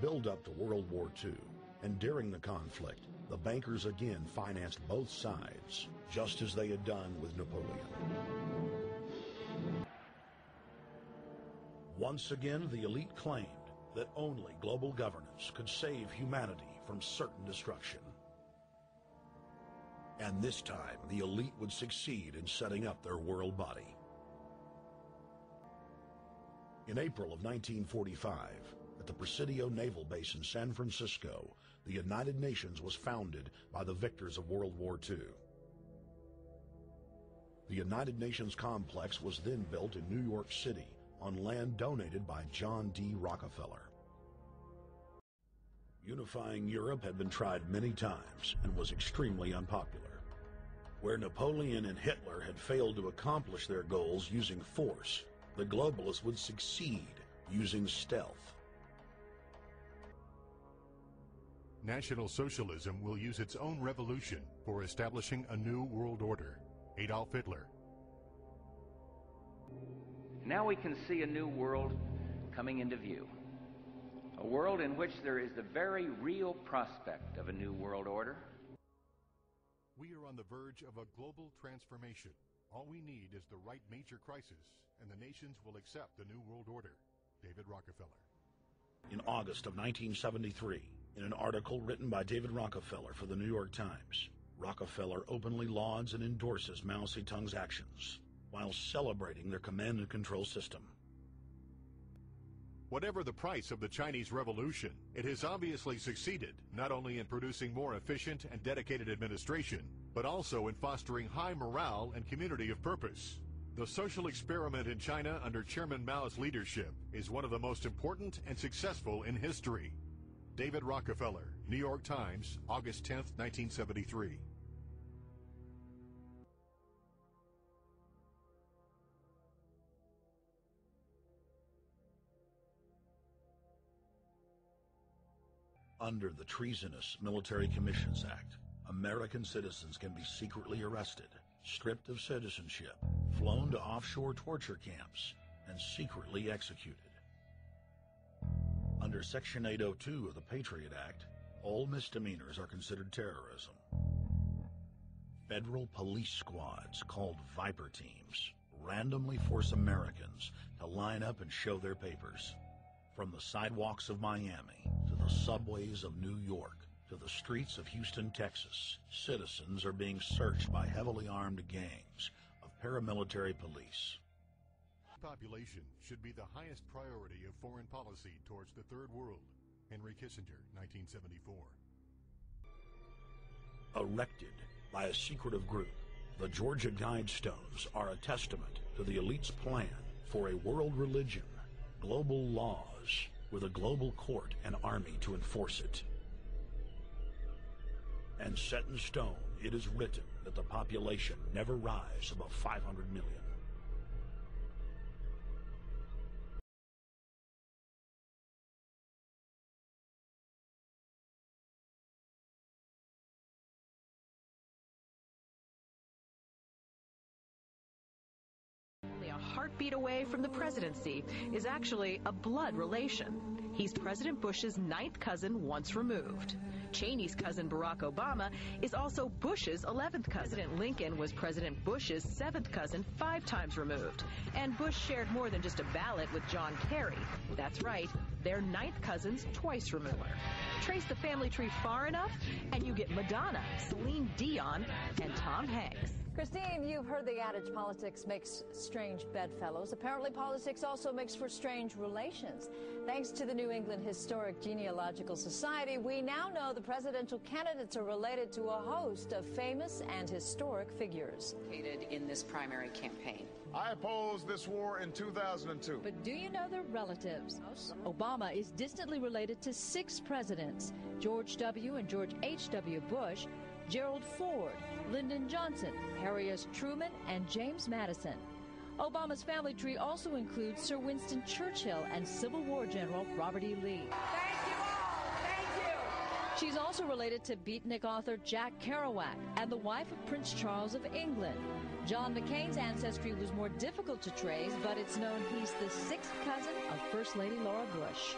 build-up to World War II, and during the conflict, the bankers again financed both sides, just as they had done with Napoleon. Once again, the elite claimed that only global governance could save humanity from certain destruction. And this time, the elite would succeed in setting up their world body. In April of 1945, at the Presidio Naval Base in San Francisco, the United Nations was founded by the victors of World War II. The United Nations complex was then built in New York City on land donated by John D. Rockefeller. Unifying Europe had been tried many times and was extremely unpopular. Where Napoleon and Hitler had failed to accomplish their goals using force, the globalists would succeed using stealth. National Socialism will use its own revolution for establishing a new world order. Adolf Hitler. Now we can see a new world coming into view. A world in which there is the very real prospect of a new world order. We are on the verge of a global transformation. All we need is the right major crisis, and the nations will accept the new world order. David Rockefeller. In August of 1973, in an article written by David Rockefeller for the New York Times, Rockefeller openly lauds and endorses Mao Zedong's actions, while celebrating their command and control system. Whatever the price of the Chinese Revolution, it has obviously succeeded, not only in producing more efficient and dedicated administration, but also in fostering high morale and community of purpose. The social experiment in China under Chairman Mao's leadership is one of the most important and successful in history. David Rockefeller, New York Times, August 10, 1973. Under the Treasonous Military Commissions Act, American citizens can be secretly arrested, stripped of citizenship, flown to offshore torture camps, and secretly executed. Under Section 802 of the Patriot Act, all misdemeanors are considered terrorism. Federal police squads, called Viper Teams, randomly force Americans to line up and show their papers. From the sidewalks of Miami to the subways of New York to the streets of Houston, Texas, citizens are being searched by heavily armed gangs of paramilitary police. Population should be the highest priority of foreign policy towards the Third World. Henry Kissinger, 1974. Erected by a secretive group, the Georgia Guidestones are a testament to the elite's plan for a world religion, global laws, with a global court and army to enforce it. And set in stone, it is written that the population never rise above 500 million. A heartbeat away from the presidency is actually a blood relation. He's President Bush's ninth cousin once removed. Cheney's cousin Barack Obama is also Bush's 11th cousin. President Lincoln was President Bush's 7th cousin 5 times removed. And Bush shared more than just a ballot with John Kerry. That's right, they're ninth cousins twice removed. Trace the family tree far enough, and you get Madonna, Celine Dion, and Tom Hanks. Christine, you've heard the adage politics makes strange bedfellows. Apparently politics also makes for strange relations. Thanks to the New England Historic Genealogical Society, we now know the presidential candidates are related to a host of famous and historic figures. In this primary campaign. I opposed this war in 2002. But do you know their relatives? Obama is distantly related to 6 presidents: George W. and George H.W. Bush, Gerald Ford, Lyndon Johnson, Harry S. Truman, and James Madison. Obama's family tree also includes Sir Winston Churchill and Civil War General Robert E. Lee. Thank you all. Thank you. She's also related to beatnik author Jack Kerouac and the wife of Prince Charles of England. John McCain's ancestry was more difficult to trace, but it's known he's the 6th cousin of First Lady Laura Bush.